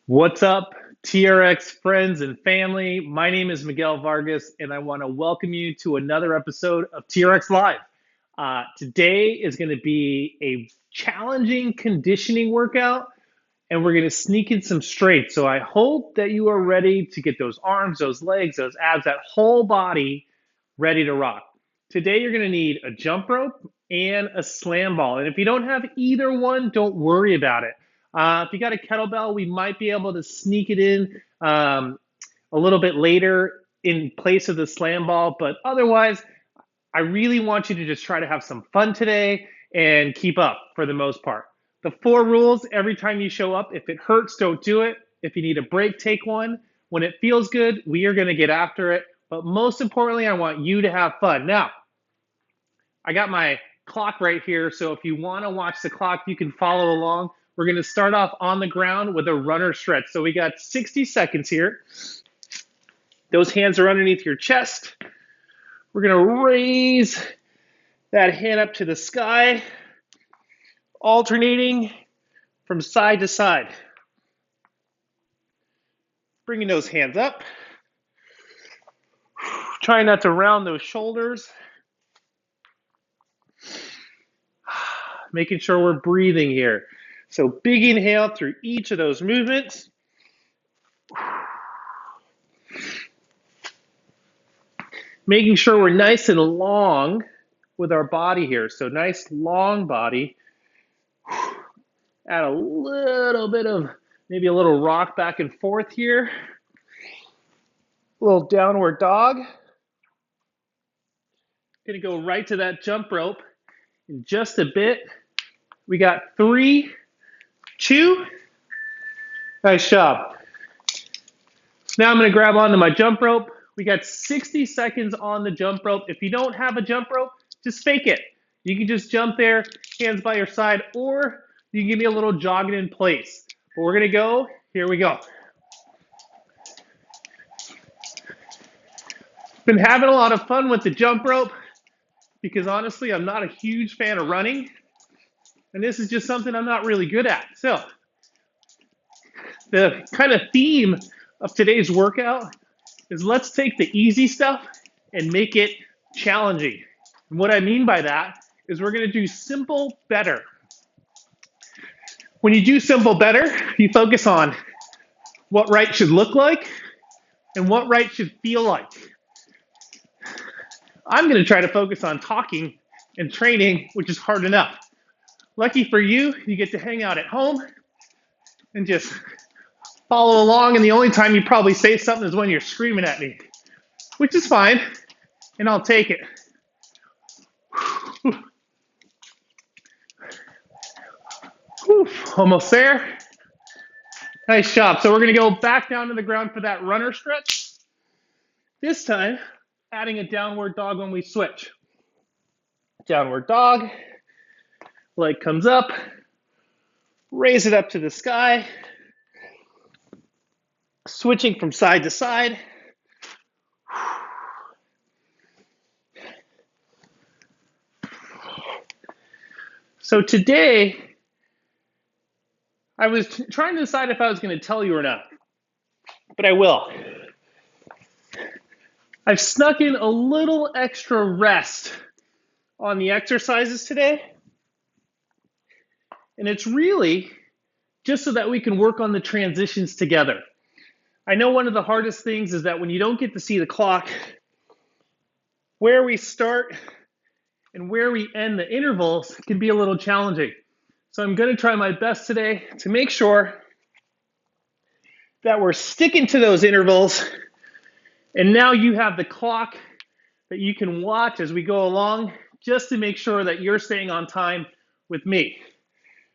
What's up, TRX friends and family? My name is Miguel Vargas, and I want to welcome you to another episode of TRX Live. Today is going to be a challenging conditioning workout, and we're going to sneak in some strength. So I hope that you are ready to get those arms, those legs, those abs, that whole body ready to rock. Today, you're going to need a jump rope and a slam ball. And if you don't have either one, don't worry about it. If you got a kettlebell, we might be able to sneak it in a little bit later in place of the slam ball. But otherwise, I really want you to just try to have some fun today and keep up for the most part. The 4 rules every time you show up: if it hurts, don't do it. If you need a break, take one. When it feels good, we are going to get after it. But most importantly, I want you to have fun. Now, I got my clock right here, so if you want to watch the clock, you can follow along. We're going to start off on the ground with a runner stretch. So we got 60 seconds here. Those hands are underneath your chest. We're going to raise that hand up to the sky, alternating from side to side. Bringing those hands up. Try not to round those shoulders. Making sure we're breathing here. So big inhale through each of those movements. Making sure we're nice and long with our body here. So nice long body. Add a little bit of maybe a little rock back and forth here. A little downward dog. Gonna go right to that jump rope in just a bit. We got 3, 2. Nice job. So now I'm gonna grab onto my jump rope. We got 60 seconds on the jump rope. If you don't have a jump rope, just fake it. You can just jump there, hands by your side, or you can give me a little jogging in place. But we're gonna go, here we go. Been having a lot of fun with the jump rope because honestly, I'm not a huge fan of running. And this is just something I'm not really good at. So the kind of theme of today's workout is let's take the easy stuff and make it challenging. And what I mean by that is we're going to do simple better. When you do simple better, you focus on what right should look like and what right should feel like. I'm going to try to focus on talking and training, which is hard enough. Lucky for you, you get to hang out at home and just follow along, and the only time you probably say something is when you're screaming at me, which is fine, and I'll take it. Almost there. Nice job. So we're going to go back down to the ground for that runner stretch. This time, adding a downward dog when we switch. Downward dog. Leg comes up. Raise it up to the sky. Switching from side to side. So today, I was trying to decide if I was going to tell you or not, but I will. I've snuck in a little extra rest on the exercises today, and it's really just so that we can work on the transitions together. I know one of the hardest things is that when you don't get to see the clock, where we start and where we end the intervals can be a little challenging. So I'm going to try my best today to make sure that we're sticking to those intervals. And now you have the clock that you can watch as we go along, just to make sure that you're staying on time with me.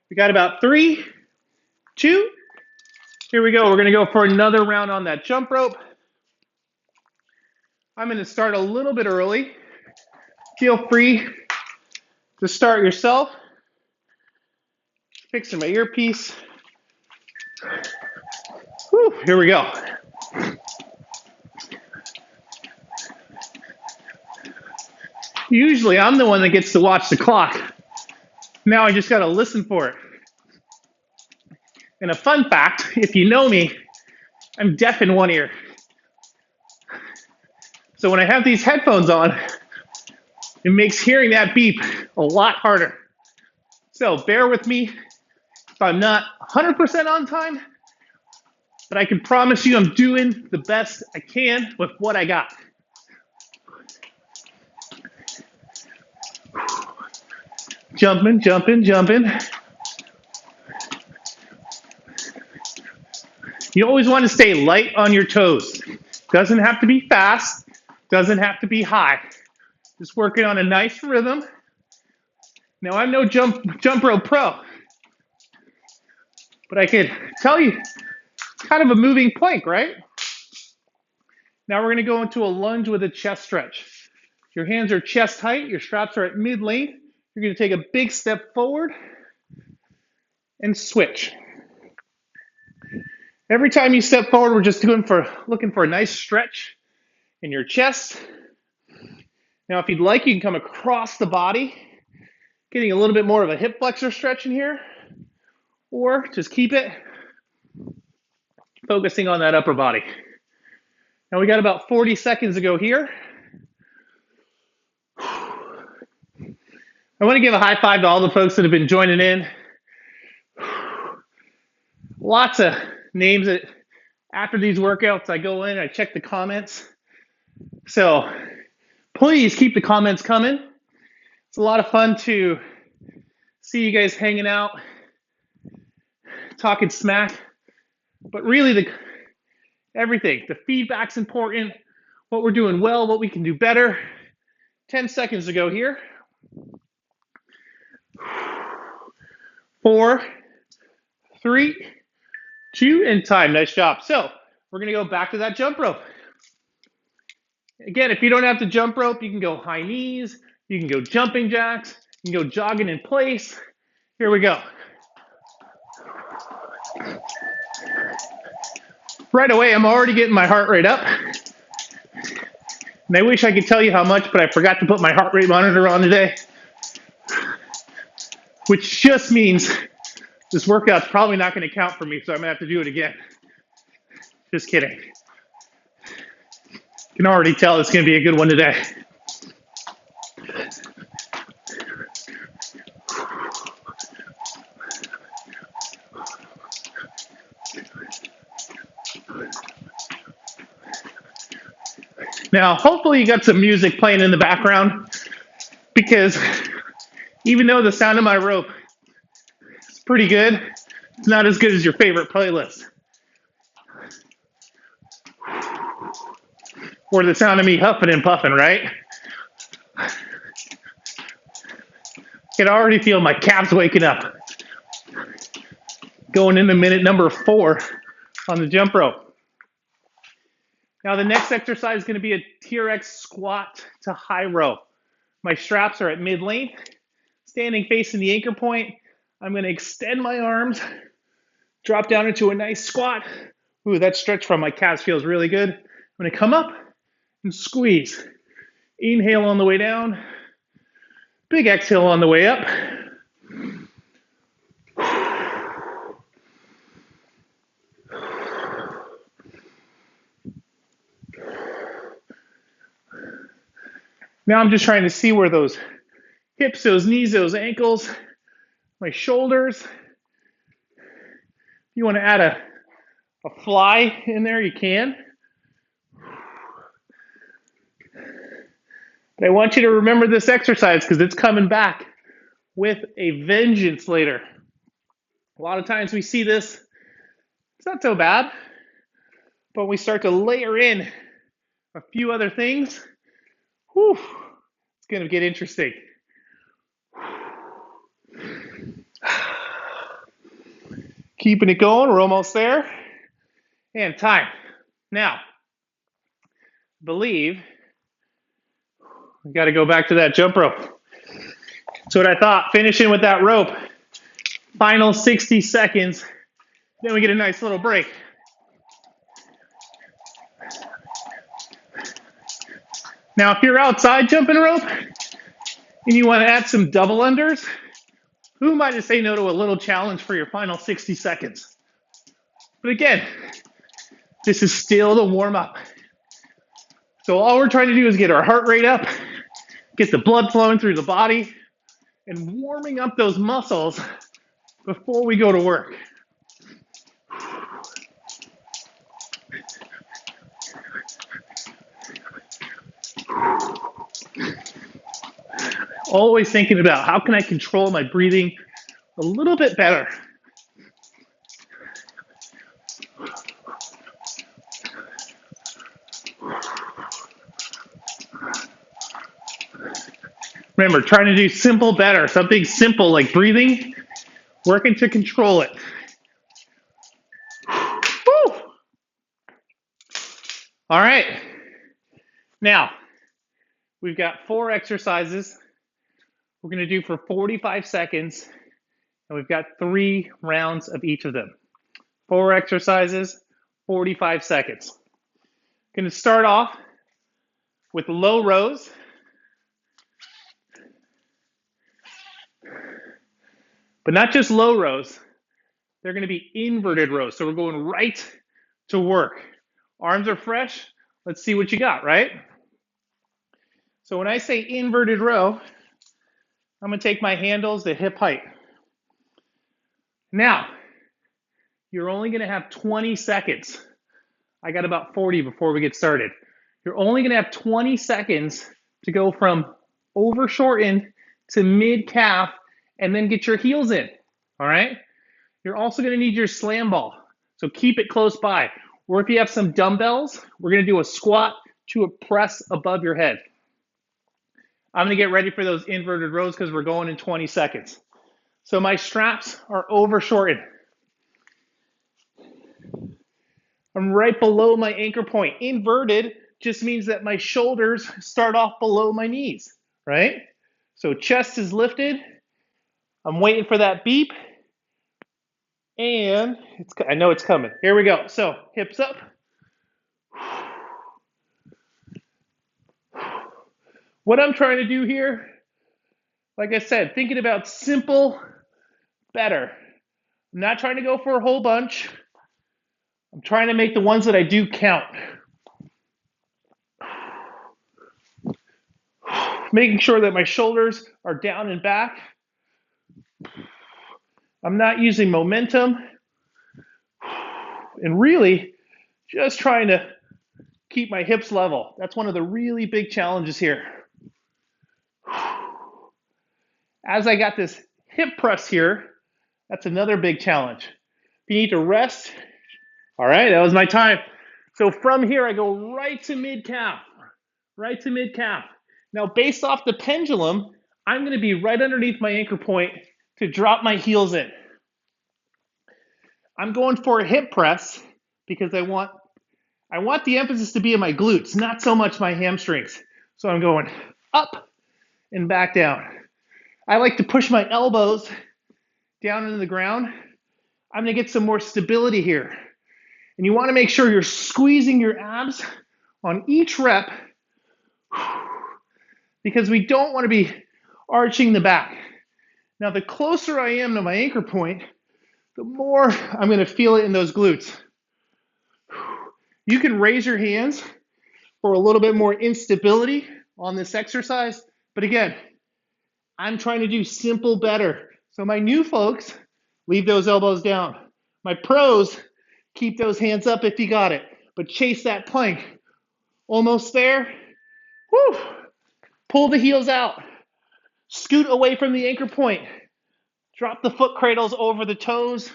We got about 3, 2. Here we go. We're going to go for another round on that jump rope. I'm going to start a little bit early. Feel free to start yourself. Fixing my earpiece. Whew, here we go. Usually I'm the one that gets to watch the clock. Now I just got to listen for it. And a fun fact, if you know me, I'm deaf in one ear. So when I have these headphones on, it makes hearing that beep a lot harder. So bear with me if I'm not 100% on time, but I can promise you I'm doing the best I can with what I got. Jumping, jumping, jumping. You always want to stay light on your toes. Doesn't have to be fast, doesn't have to be high. Just working on a nice rhythm. Now I'm no jump rope pro, but I can tell you, kind of a moving plank, right? Now we're gonna go into a lunge with a chest stretch. Your hands are chest height, your straps are at mid-length. You're gonna take a big step forward and switch. Every time you step forward, we're just looking for a nice stretch in your chest. Now, if you'd like, you can come across the body, getting a little bit more of a hip flexor stretch in here, or just keep it focusing on that upper body. Now we got about 40 seconds to go here. I want to give a high five to all the folks that have been joining in. Lots of names that after these workouts, I go in, I check the comments. So please keep the comments coming. It's a lot of fun to see you guys hanging out, talking smack, but really everything. The feedback's important, what we're doing well, what we can do better. 10 seconds to go here. 4, 3, 2, and time. Nice job. So we're going to go back to that jump rope. Again, if you don't have to jump rope, you can go high knees, you can go jumping jacks, you can go jogging in place. Here we go. Right away, I'm already getting my heart rate up. And I wish I could tell you how much, but I forgot to put my heart rate monitor on today. Which just means this workout's probably not going to count for me, so I'm going to have to do it again. Just kidding. You can already tell it's going to be a good one today. Now, hopefully you got some music playing in the background, because even though the sound of my rope is pretty good, it's not as good as your favorite playlist. Or the sound of me huffing and puffing, right? I can already feel my calves waking up. Going into minute number 4 on the jump rope. Now the next exercise is going to be a TRX squat to high row. My straps are at mid-length. Standing facing the anchor point, I'm going to extend my arms, drop down into a nice squat. Ooh, that stretch from my calves feels really good. I'm going to come up and squeeze. Inhale on the way down. Big exhale on the way up. Now I'm just trying to see where those hips, those knees, those ankles, my shoulders. If you want to add a fly in there, you can. But I want you to remember this exercise because it's coming back with a vengeance later. A lot of times we see this, it's not so bad, but we start to layer in a few other things. Whew, it's going to get interesting. Keeping it going, we're almost there. And time. Now, I believe we got to go back to that jump rope. That's what I thought, finishing with that rope. Final 60 seconds, then we get a nice little break. Now, if you're outside jumping rope and you want to add some double unders, who am I to say no to a little challenge for your final 60 seconds? But again, this is still the warm up. So all we're trying to do is get our heart rate up, get the blood flowing through the body, and warming up those muscles before we go to work. Always thinking about how can I control my breathing a little bit better. Remember, trying to do simple better. Something simple like breathing, working to control it. Woo! All right. Now, we've got 4 exercises we're going to do for 45 seconds, and we've got 3 rounds of each of them. 4 exercises, 45 seconds. Going to start off with low rows. But not just low rows, they're going to be inverted rows. So we're going right to work. Arms are fresh. Let's see what you got, right? So when I say inverted row, I'm going to take my handles to hip height. Now, you're only going to have 20 seconds. I got about 40 before we get started. You're only going to have 20 seconds to go from over shorten to mid calf and then get your heels in, all right? You're also going to need your slam ball, so keep it close by. Or if you have some dumbbells, we're going to do a squat to a press above your head. I'm going to get ready for those inverted rows because we're going in 20 seconds. So my straps are over shortened. I'm right below my anchor point. Inverted just means that my shoulders start off below my knees, right? So chest is lifted. I'm waiting for that beep. And I know it's coming. Here we go. So hips up. What I'm trying to do here, like I said, thinking about simple, better. I'm not trying to go for a whole bunch. I'm trying to make the ones that I do count. Making sure that my shoulders are down and back. I'm not using momentum. And really, just trying to keep my hips level. That's one of the really big challenges here. As I got this hip press here, that's another big challenge. If you need to rest, all right, that was my time. So from here, I go right to mid-calf, right to mid-calf. Now, based off the pendulum, I'm going to be right underneath my anchor point to drop my heels in. I'm going for a hip press because I want the emphasis to be in my glutes, not so much my hamstrings. So I'm going up and back down. I like to push my elbows down into the ground. I'm going to get some more stability here. And you want to make sure you're squeezing your abs on each rep because we don't want to be arching the back. Now, the closer I am to my anchor point, the more I'm going to feel it in those glutes. You can raise your hands for a little bit more instability on this exercise. But again, I'm trying to do simple better. So my new folks, leave those elbows down. My pros, keep those hands up if you got it. But chase that plank. Almost there. Woo! Pull the heels out. Scoot away from the anchor point. Drop the foot cradles over the toes.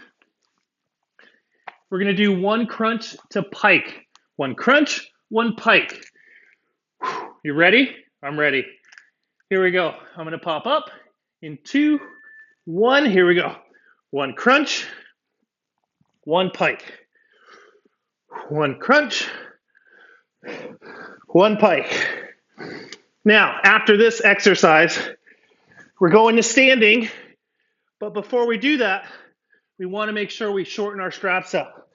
We're going to do 1 crunch to pike. 1 crunch, 1 pike. You ready? I'm ready. Here we go. I'm going to pop up in 2, 1. Here we go. 1 crunch, 1 pike. 1 crunch, 1 pike. Now, after this exercise, we're going to standing. But before we do that, we want to make sure we shorten our straps up.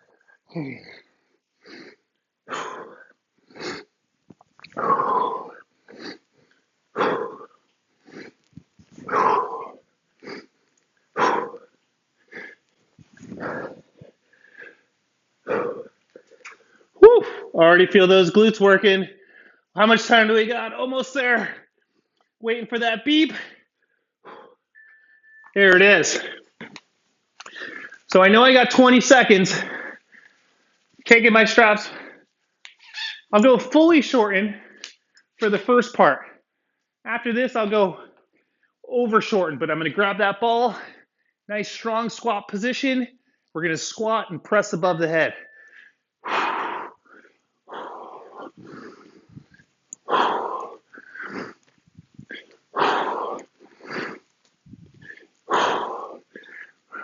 Already feel those glutes working. How much time do we got? Almost there. Waiting for that beep. There it is. So I know I got 20 seconds. Taking my straps. I'll go fully shorten for the first part. After this, I'll go over shorten, but I'm going to grab that ball. Nice strong squat position. We're going to squat and press above the head.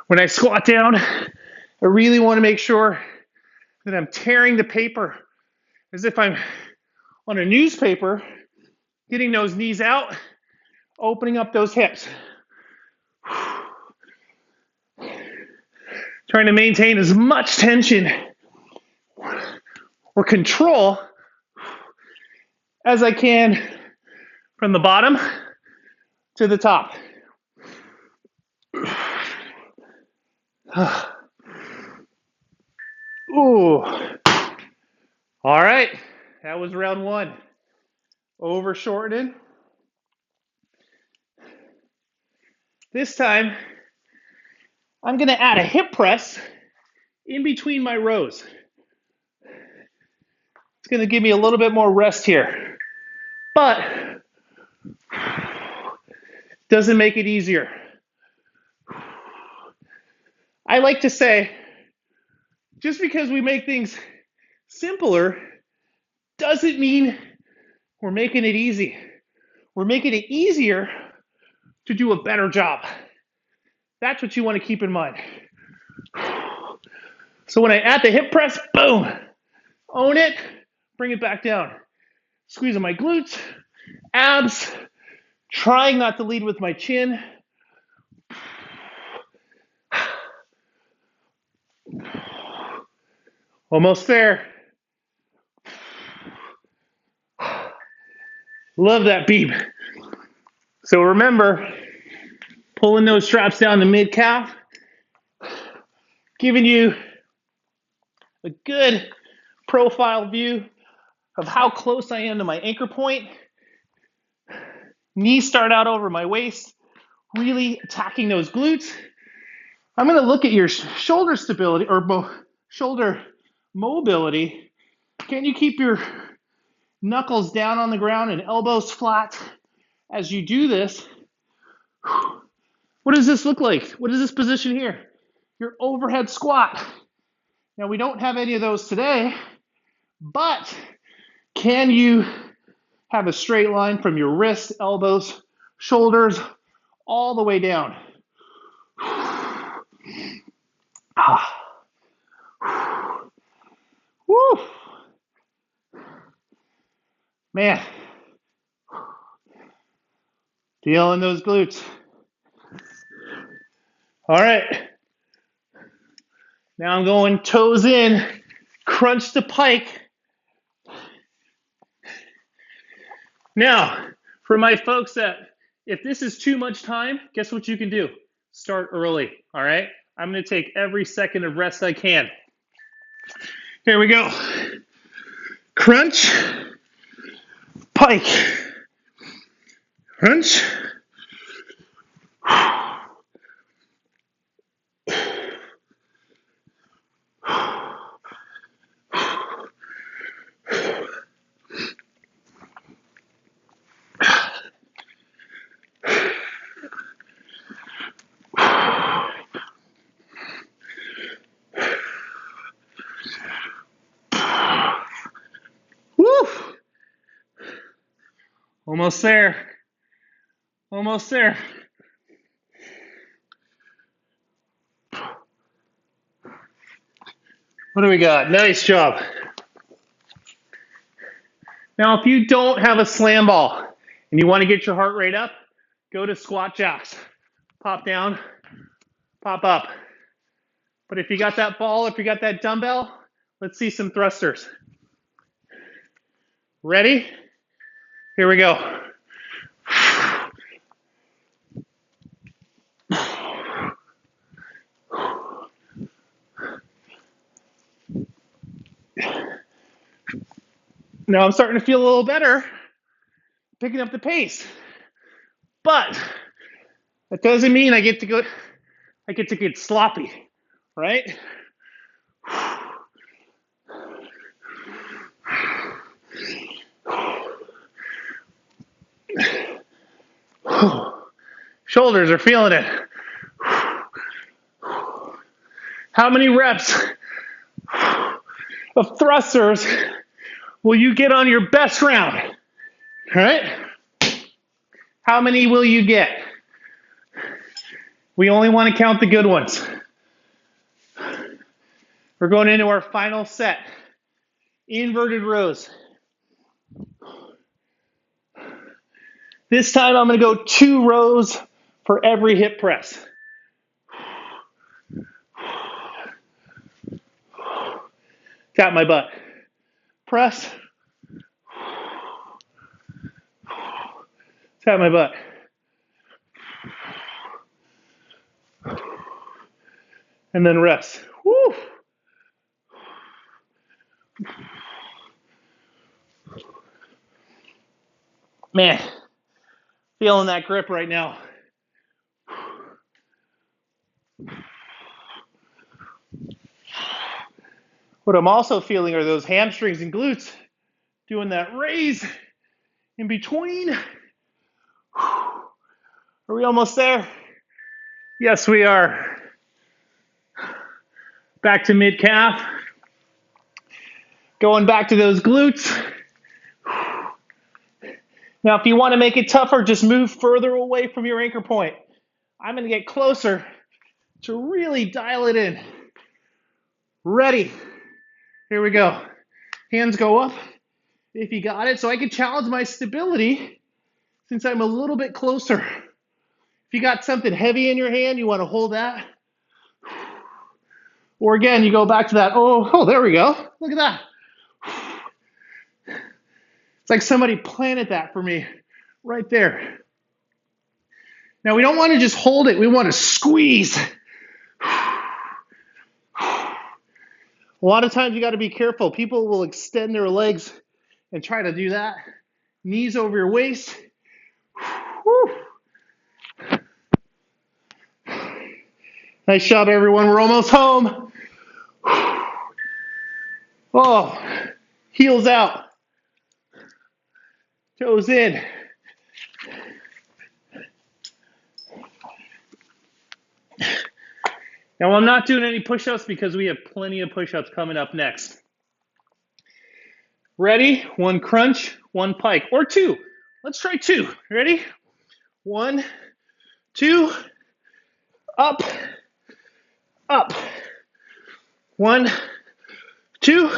When I squat down, I really want to make sure that I'm tearing the paper as if I'm on a newspaper, getting those knees out, opening up those hips. Trying to maintain as much tension or control as I can from the bottom to the top. Ooh. All right, that was round one. Over shortening. This time, I'm going to add a hip press in between my rows. It's going to give me a little bit more rest here, but doesn't make it easier. I like to say, just because we make things simpler doesn't mean we're making it easy. We're making it easier to do a better job. That's what you want to keep in mind. So when I add the hip press, boom, own it, bring it back down. Squeezing my glutes, abs, trying not to lead with my chin. Almost there. Love that beep. So remember, pulling those straps down to mid-calf, giving you a good profile view of how close I am to my anchor point. Knees start out over my waist, really attacking those glutes. I'm going to look at your shoulder stability or shoulder mobility. Can you keep your knuckles down on the ground and elbows flat as you do this? What does this look like? What is this position here? Your overhead squat. Now, we don't have any of those today, but can you have a straight line from your wrists, elbows, shoulders, all the way down? Woo! Man, feeling those glutes. All right. Now I'm going toes in, crunch to pike. Now, for my folks that, if this is too much time, guess what you can do? Start early, all right? I'm going to take every second of rest I can. Here we go. Crunch, pike, crunch. Woo! Almost there. Almost there. What do we got? Nice job. Now, if you don't have a slam ball and you want to get your heart rate up, go to squat jacks. Pop down, pop up. But if you got that ball, if you got that dumbbell, let's see some thrusters. Ready? Here we go. Now I'm starting to feel a little better, picking up the pace. But that doesn't mean I get to get sloppy, right? Shoulders are feeling it. How many reps of thrusters will you get on your best round? All right? How many will you get? We only want to count the good ones. We're going into our final set. Inverted rows. This time I'm going to go 2 rows for every hip press. Tap my butt. Press. Tap my butt. And then rest. Woo! Man, feeling that grip right now. What I'm also feeling are those hamstrings and glutes doing that raise in between. Are we almost there? Yes, we are. Back to mid-calf. Going back to those glutes. Now, if you want to make it tougher, just move further away from your anchor point. I'm going to get closer to really dial it in. Ready. Here we go. Hands go up if you got it. So I can challenge my stability since I'm a little bit closer. If you got something heavy in your hand, you want to hold that. Or again, you go back to that. Oh, there we go. Look at that. It's like somebody planted that for me right there. Now, we don't want to just hold it. We want to squeeze. A lot of times you got to be careful. People will extend their legs and try to do that. Knees over your waist. Whew. Nice job, everyone. We're almost home. Oh, heels out. Toes in. Now, I'm not doing any push-ups because we have plenty of push-ups coming up next. Ready? 1 crunch, 1 pike, or 2. Let's try 2. Ready? 1, 2, up, up. 1, 2,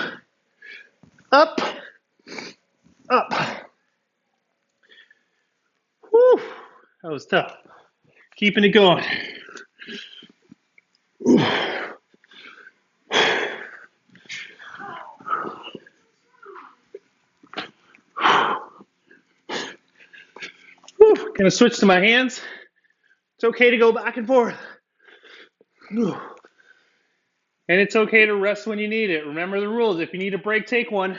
up, up. Whew, that was tough. Keeping it going. Gonna switch to my hands. It's okay to go back and forth. And it's okay to rest when you need it. Remember the rules. If you need a break, take one.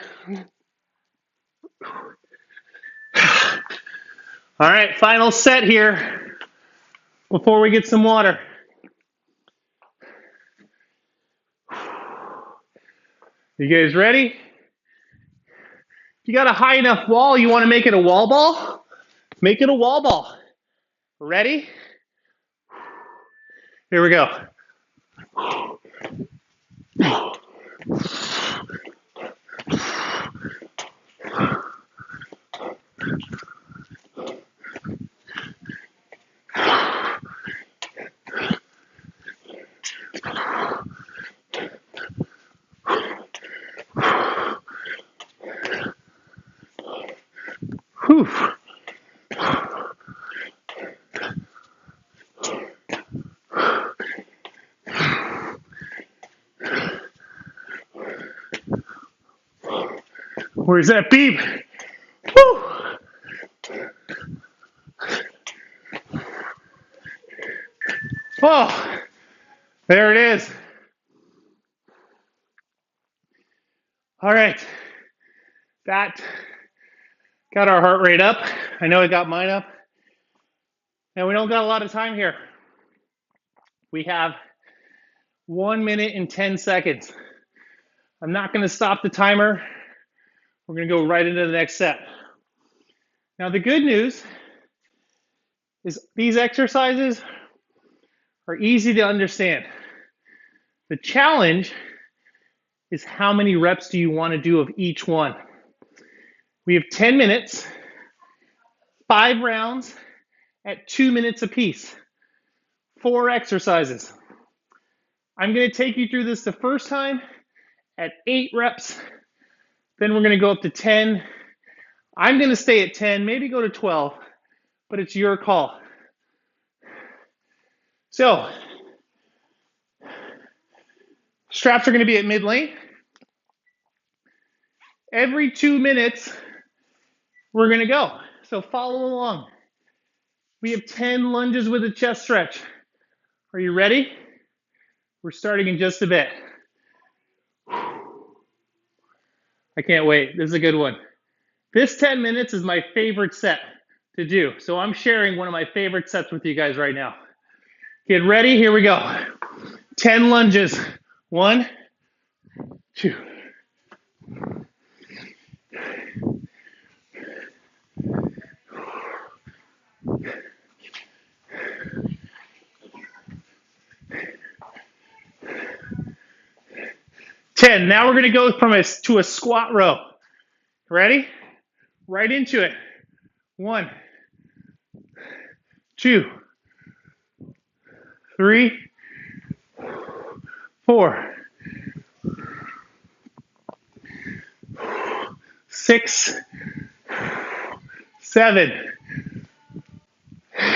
All right, final set here before we get some water. You guys ready? If you got a high enough wall, you want to make it a wall ball? Make it a wall ball. Ready? Here we go. Whew. Where's that beep? Woo! Oh, there it is. All right. That got our heart rate up. I know I got mine up. And we don't got a lot of time here. We have 1 minute and 10 seconds. I'm not going to stop the timer. We're going to go right into the next set. Now, the good news is these exercises are easy to understand. The challenge is how many reps do you want to do of each one? We have 10 minutes, 5 rounds at 2 minutes apiece, 4 exercises. I'm going to take you through this the first time at 8 reps. Then we're going to go up to 10. I'm going to stay at 10, maybe go to 12, but it's your call. So, straps are going to be at mid-length. Every 2 minutes, we're going to go. So follow along. We have 10 lunges with a chest stretch. Are you ready? We're starting in just a bit. I can't wait. This is a good one. This 10 minutes is my favorite set to do. So I'm sharing one of my favorite sets with you guys right now. Get ready. Here we go. 10 lunges. 1, 2. Now we're going to go to a squat row. Ready? Right into it. 1, 2, 3, 4, 6, 7,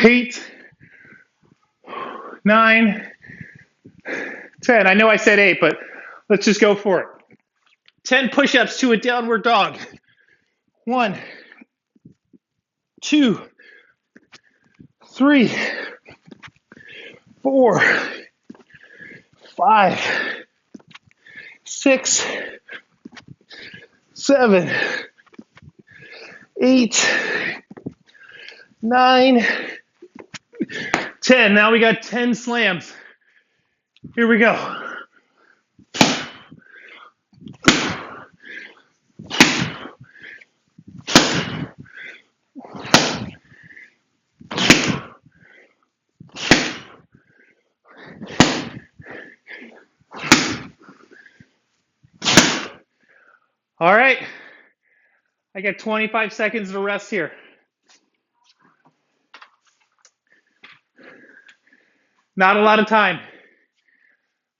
8, 9, 10. I know I said 8, but let's just go for it. 10 push-ups to a downward dog. 1, 2, 3, 4, 5, 6, 7, 8, 9, 10. Now we got 10 slams. Here we go. All right. I got 25 seconds to rest here. Not a lot of time.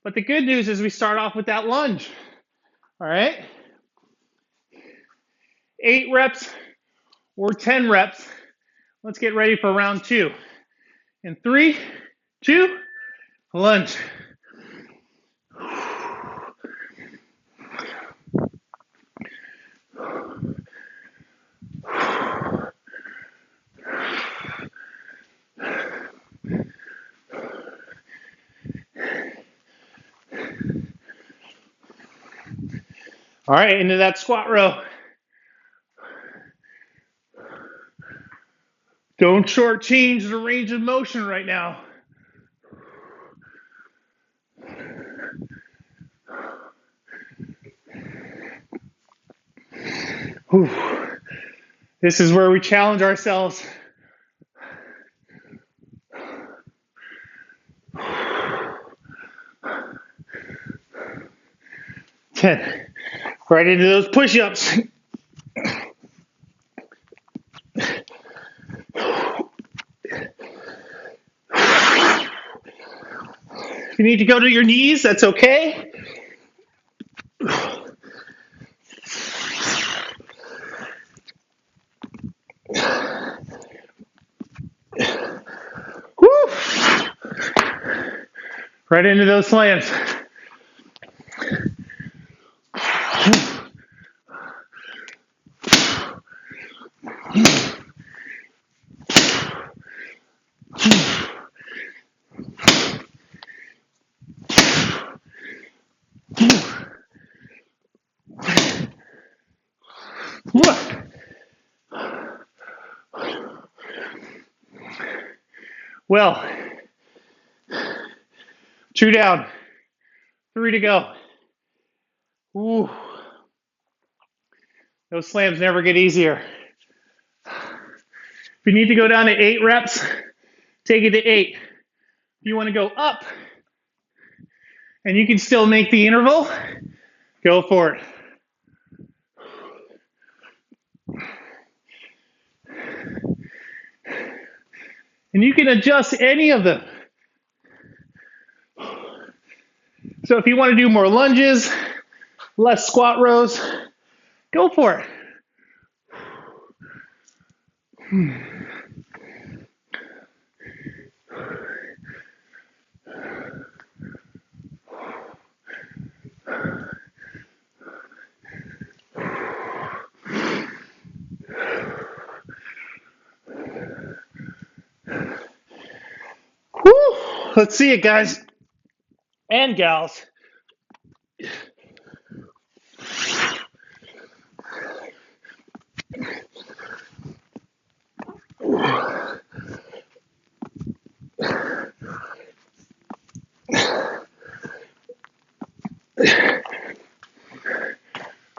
But the good news is we start off with that lunge. All right? 8 reps or 10 reps. Let's get ready for round 2. In 3, 2, lunge. All right, into that squat row. Don't shortchange the range of motion right now. Whew. This is where we challenge ourselves. Right into those push-ups. If you need to go to your knees, that's okay. Woo! Right into those slams. Well, 2 down, 3 to go. Ooh, those slams never get easier. If you need to go down to 8 reps, take it to 8. If you want to go up and you can still make the interval, go for it. And you can adjust any of them. So if you want to do more lunges, less squat rows, go for it. Whew. Let's see it, guys and gals.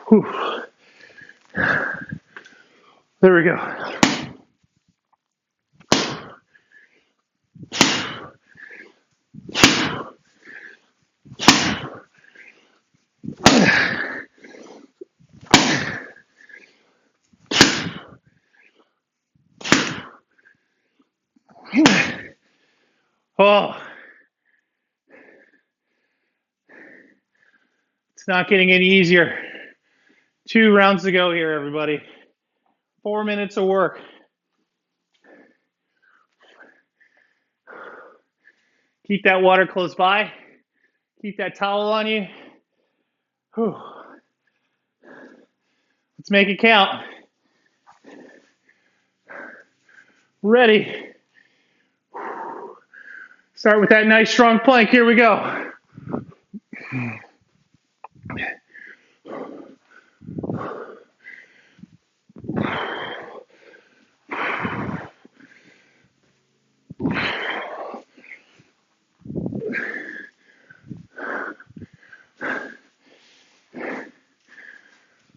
Whew. There we go. Oh, it's not getting any easier. 2 rounds to go here, everybody. 4 minutes of work. Keep that water close by. Keep that towel on you. Whew. Let's make it count. Ready. Start with that nice strong plank. Here we go.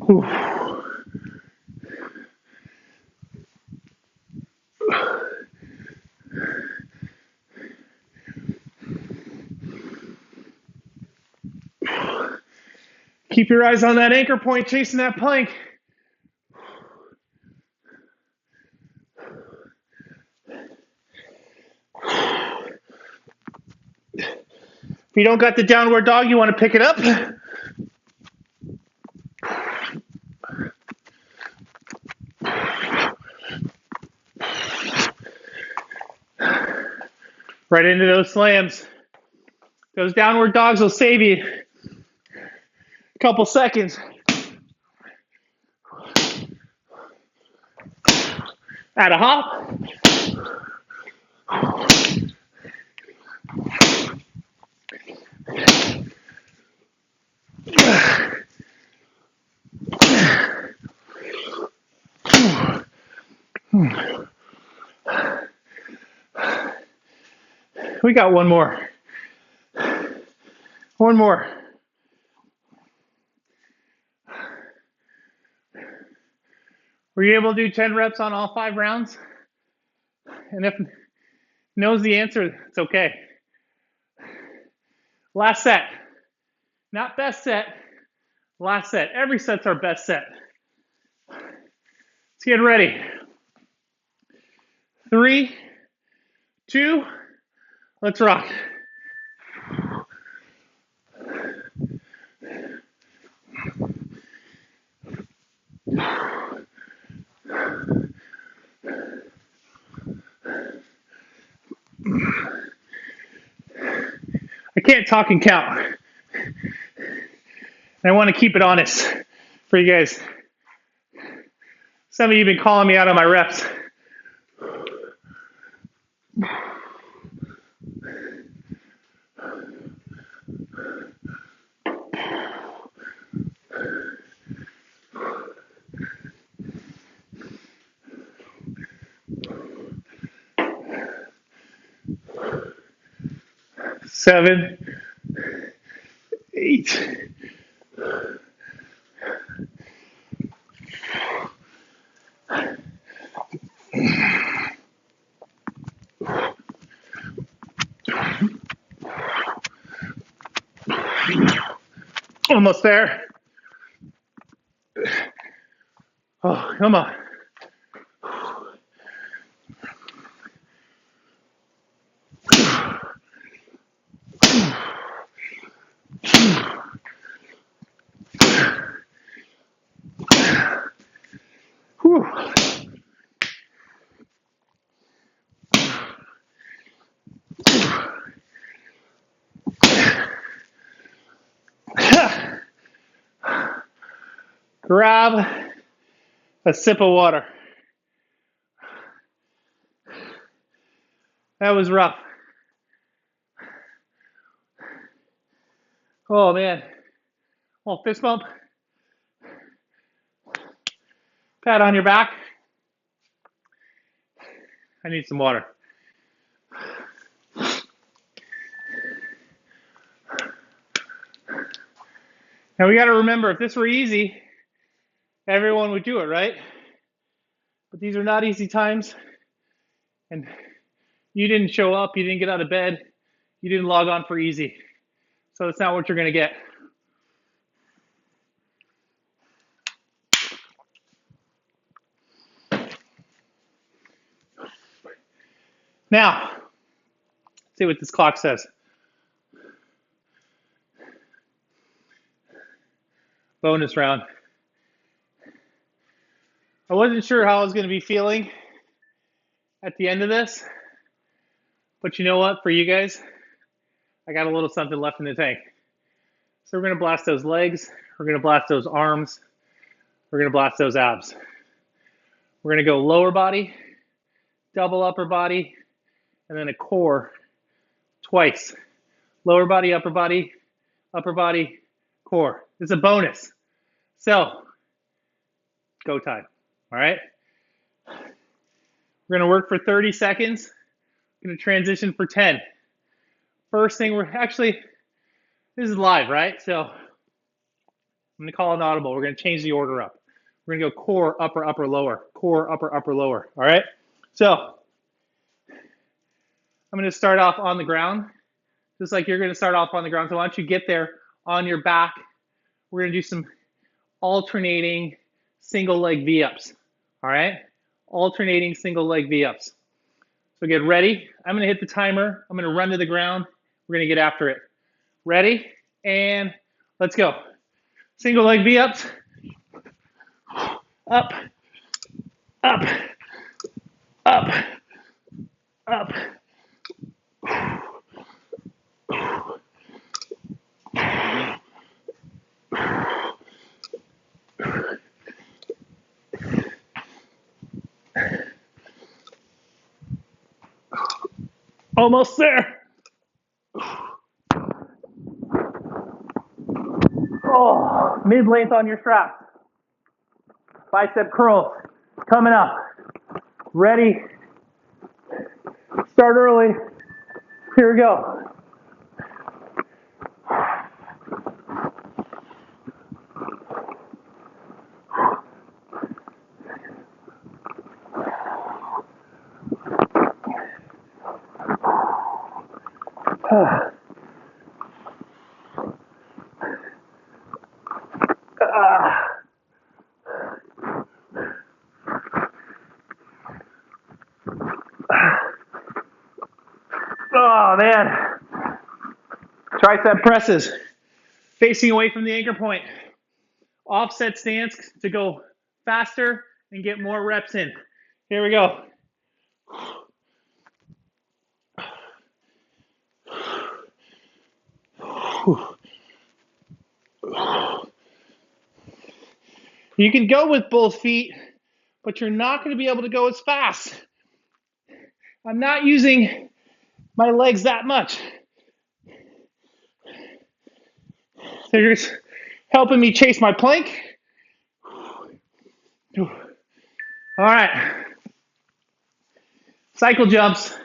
Whew. Keep your eyes on that anchor point, chasing that plank. If you don't got the downward dog, you want to pick it up. Right into those slams. Those downward dogs will save you a couple seconds. Add a hop. We got one more. One more. Were you able to do 10 reps on all 5 rounds? And if knows the answer, it's okay. Last set. Not best set. Last set. Every set's our best set. Let's get ready. 3, 2, let's rock. I can't talk and count. And I want to keep it honest for you guys. Some of you have been calling me out on my reps. 7, 8. Almost there. Oh, come on. Whew. Grab a sip of water. That was rough. Oh man. Oh, fist bump. Pat on your back. I need some water. Now we got to remember, if this were easy, everyone would do it, right? But these are not easy times. And you didn't show up, you didn't get out of bed, you didn't log on for easy. So that's not what you're going to get. Now, let's see what this clock says. Bonus round. I wasn't sure how I was going to be feeling at the end of this, but you know what? For you guys, I got a little something left in the tank. So we're going to blast those legs, we're going to blast those arms, we're going to blast those abs. We're going to go lower body, double upper body, and then a core twice. Lower body, upper body, core. It's a bonus. So, go time. All right? We're going to work for 30 seconds. We're going to transition for 10. First thing this is live, right? So, I'm going to call an audible. We're going to change the order up. We're going to go core, upper, upper, lower. Core, upper, upper, lower. All right? So, I'm going to start off on the ground, just like you're going to start off on the ground. So, why don't you get there on your back? We're going to do some alternating single leg V-ups. All right? Alternating single leg V-ups. So get ready. I'm going to hit the timer. I'm going to run to the ground. We're going to get after it. Ready? And let's go. Single leg V-ups. Up, up, up, up. Almost there. Oh, mid-length on your strap. Bicep curls coming up. Ready. Start early. Here we go. Oh man. Tricep presses. Facing away from the anchor point. Offset stance to go faster and get more reps in. Here we go. You can go with both feet, but you're not going to be able to go as fast. I'm not using my legs that much. They're just helping me chase my plank. All right. Cycle jumps.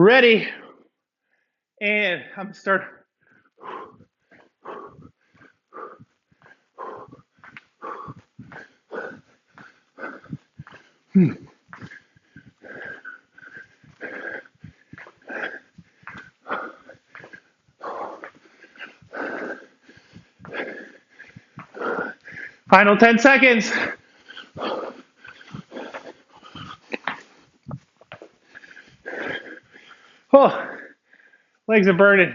Ready. And I'm gonna start. Final 10 seconds. Oh, legs are burning.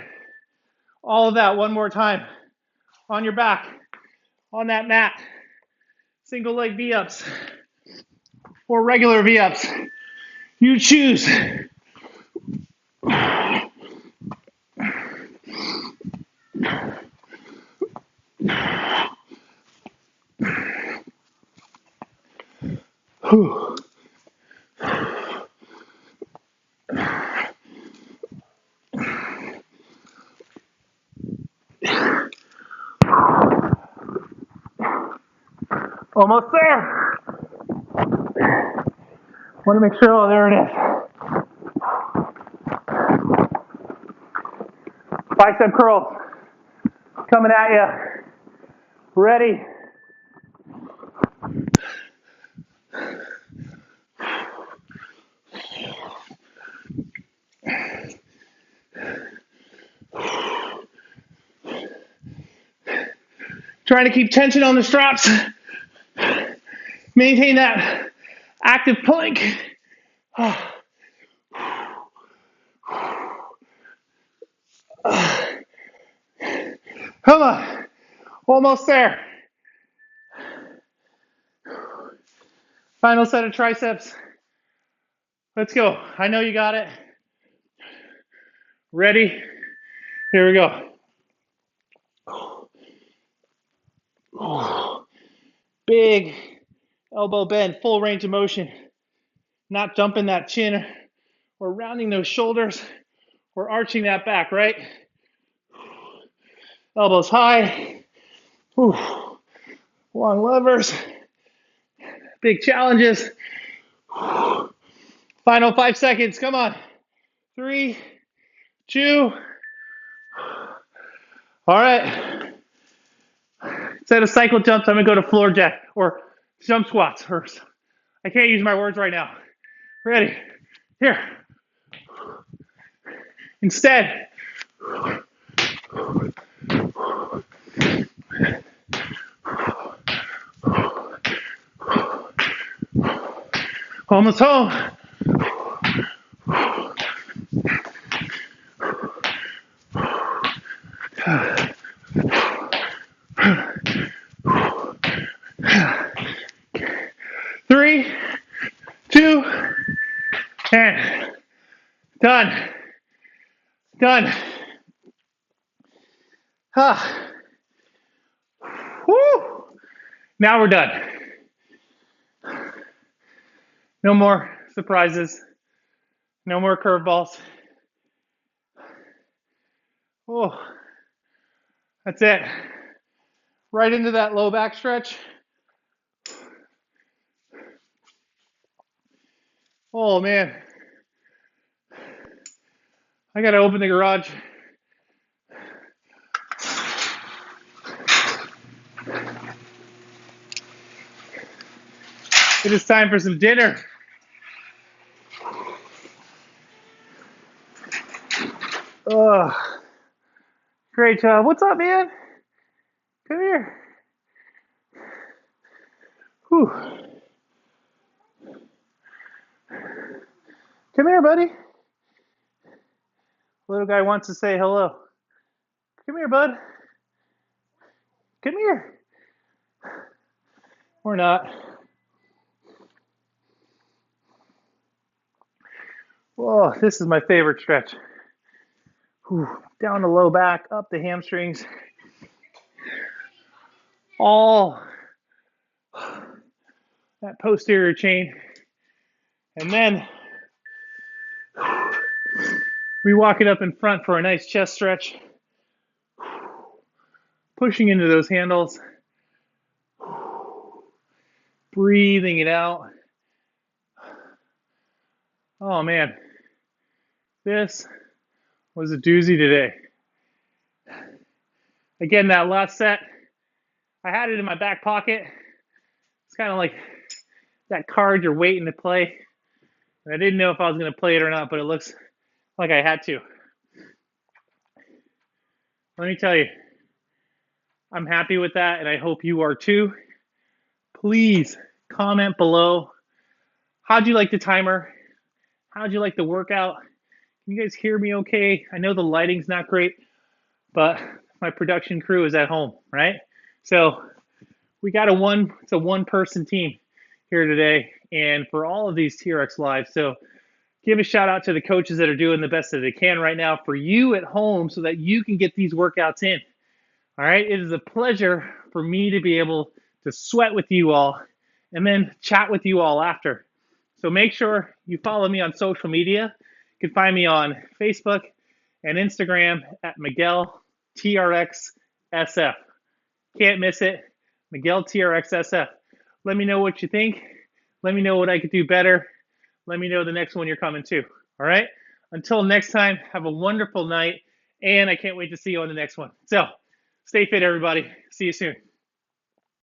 All of that one more time. On your back, on that mat. Single leg V-ups or regular V-ups. You choose. Whew. Almost there. Want to make sure, oh, there it is. Bicep curls coming at you. Ready. Trying to keep tension on the straps. Maintain that active plank. Come on. Almost there. Final set of triceps. Let's go. I know you got it. Ready? Here we go. Big elbow bend, full range of motion. Not dumping that chin or rounding those shoulders or arching that back, right? Elbows high. Long levers. Big challenges. Final 5 seconds. Come on. 3, 2. All right. Instead of cycle jumps, I'm going to go to floor jack or jump squats. Or I can't use my words right now. Ready? Here. Instead, almost home. Three, 2, and done. Done. Woo. Now we're done. No more surprises. No more curveballs. Oh, that's it. Right into that low back stretch. Oh man. I gotta open the garage. It is time for some dinner. Oh, great job. What's up, man? Come here. Whew. Come here, buddy. Little guy wants to say hello. Come here, bud. Come here. Or not. Whoa, this is my favorite stretch. Whew. Down the low back, up the hamstrings. All that posterior chain. And then we walk it up in front for a nice chest stretch. Pushing into those handles. Breathing it out. Oh man. This was a doozy today. Again, that last set, I had it in my back pocket. It's kind of like that card you're waiting to play. And I didn't know if I was going to play it or not, but it looks like I had to. Let me tell you, I'm happy with that, and I hope you are too. Please comment below. How'd you like the timer? How'd you like the workout? Can you guys hear me okay? I know the lighting's not great, but my production crew is at home, right? So we got it's a one-person team here today, and for all of these TRX lives. So give a shout out to the coaches that are doing the best that they can right now for you at home so that you can get these workouts in. All right, it is a pleasure for me to be able to sweat with you all and then chat with you all after. So make sure you follow me on social media. You can find me on Facebook and Instagram at Miguel TRX SF. Can't miss it, Miguel TRX SF. Let me know what you think. Let me know what I could do better. Let me know the next one you're coming to. All right? Until next time, have a wonderful night, and I can't wait to see you on the next one. So stay fit, everybody. See you soon.